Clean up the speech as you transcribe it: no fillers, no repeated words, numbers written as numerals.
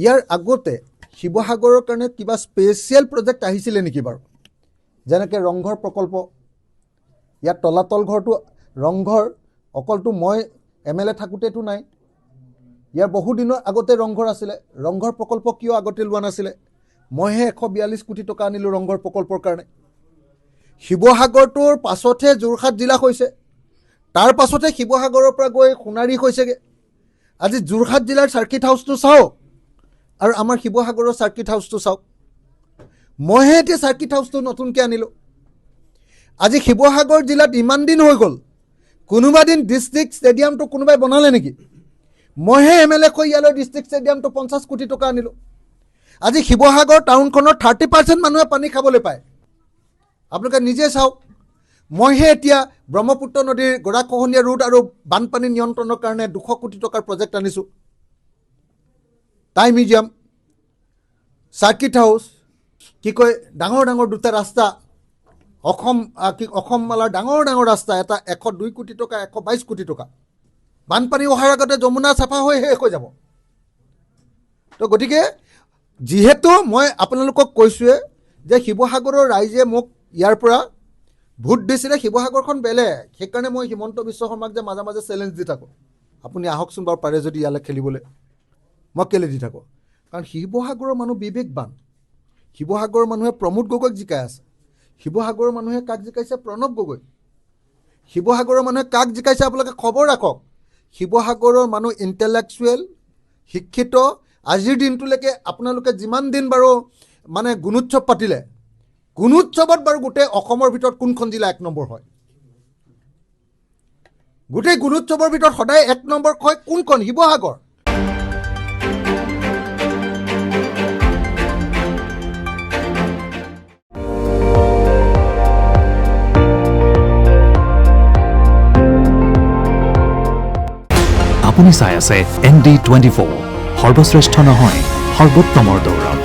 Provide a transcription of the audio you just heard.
ইয়াৰ আগতে শিৱসাগৰৰ কাৰণে কিবা স্পেচিয়েল প্ৰজেক্ট আহিছিলে নেকি বাৰু? যেনেকৈ ৰংঘৰ প্ৰকল্প, ইয়াত তলাতল ঘৰটো ৰংঘৰ অকলটো মই MLA থাকোঁতেতো নাই, ইয়াৰ বহু দিনৰ আগতে ৰংঘৰ আছিলে। ৰংঘৰ প্ৰকল্প কিয় আগতে লোৱা নাছিলে? মইহে 142 কোটি টকা আনিলোঁ ৰংঘৰ প্ৰকল্পৰ কাৰণে। শিৱসাগৰটোৰ পাছতহে যোৰহাট জিলা হৈছে, তাৰ পাছতহে শিৱসাগৰৰ পৰা গৈ সোণাৰী হৈছেগৈ। আজি যোৰহাট জিলাৰ চাৰ্কিট হাউচটো চাওক আৰু আমাৰ শিৱসাগৰৰ চাৰ্কিট হাউচটো চাওক। মইহে এতিয়া চাৰ্কিট হাউচটো নতুনকৈ আনিলোঁ। আজি শিৱসাগৰ জিলাত ইমান দিন হৈ গ'ল, কোনোবা দিন ডিষ্ট্ৰিক্ট ষ্টেডিয়ামটো কোনোবাই বনালে নেকি? মইহে MLA কৈ ইয়ালৈ ডিষ্ট্ৰিক্ট ষ্টেডিয়ামটো 50 কোটি টকা আনিলোঁ। আজি শিৱসাগৰ টাউনখনৰ 30% মানুহে পানী খাবলৈ পায়। আপোনালোকে নিজে চাওক। মইহে এতিয়া ব্ৰহ্মপুত্ৰ নদীৰ গৰাখহনীয়া ৰোড আৰু বানপানী নিয়ন্ত্ৰণৰ কাৰণে 200 কোটি টকাৰ প্ৰজেক্ট আনিছোঁ। টাই মিউজিয়াম, চাৰ্কিট হাউচ, কি কয় ডাঙৰ ডাঙৰ দুটা ৰাস্তা, অসম মালাৰ ডাঙৰ ডাঙৰ ৰাস্তা, এটা 102 কোটি টকা, 122 কোটি টকা। বানপানী অহাৰ আগতে যমুনা চাফা হৈ শেষ হৈ যাব। তো গতিকে যিহেতু মই আপোনালোকক কৈছোঁৱে যে শিৱসাগৰৰ ৰাইজে মোক ইয়াৰ পৰা ভোট দিছিলে, শিৱসাগৰখন বেলেগ, সেইকাৰণে মই হিমন্ত বিশ্ব শৰ্মাক যে মাজে মাজে চেলেঞ্জ দি থাকোঁ, আপুনি আহকচোন বাৰু পাৰে যদি ইয়ালৈ খেলিবলৈ। মই কেলৈ দি থাকোঁ? কাৰণ শিৱসাগৰৰ মানুহ বিবেকবান। শিৱসাগৰৰ মানুহে প্ৰমোদ গগৈক জিকাই আছে, শিৱসাগৰৰ মানুহে কাক জিকাইছে? প্ৰণৱ গগৈ। শিৱসাগৰৰ মানুহে কাক জিকাইছে আপোনালোকে খবৰ ৰাখক। শিৱসাগৰৰ মানুহ ইণ্টেলেকচুৱেল, শিক্ষিত। আজিৰ দিনটোলৈকে আপোনালোকে যিমান দিন বাৰু মানে গুণোৎসৱ পাতিলে, গুণোৎসৱত বাৰু গোটেই অসমৰ ভিতৰত কোনখন জিলা 1 নম্বৰ হয়? গোটেই গুণোৎসৱৰ ভিতৰত সদায় 1 নম্বৰ হয় কোনখন? শিৱসাগৰ। আপুনি চাই আছে ND24, সৰ্বশ্ৰেষ্ঠ নহয় সৰ্বোত্তমৰ দৌৰত।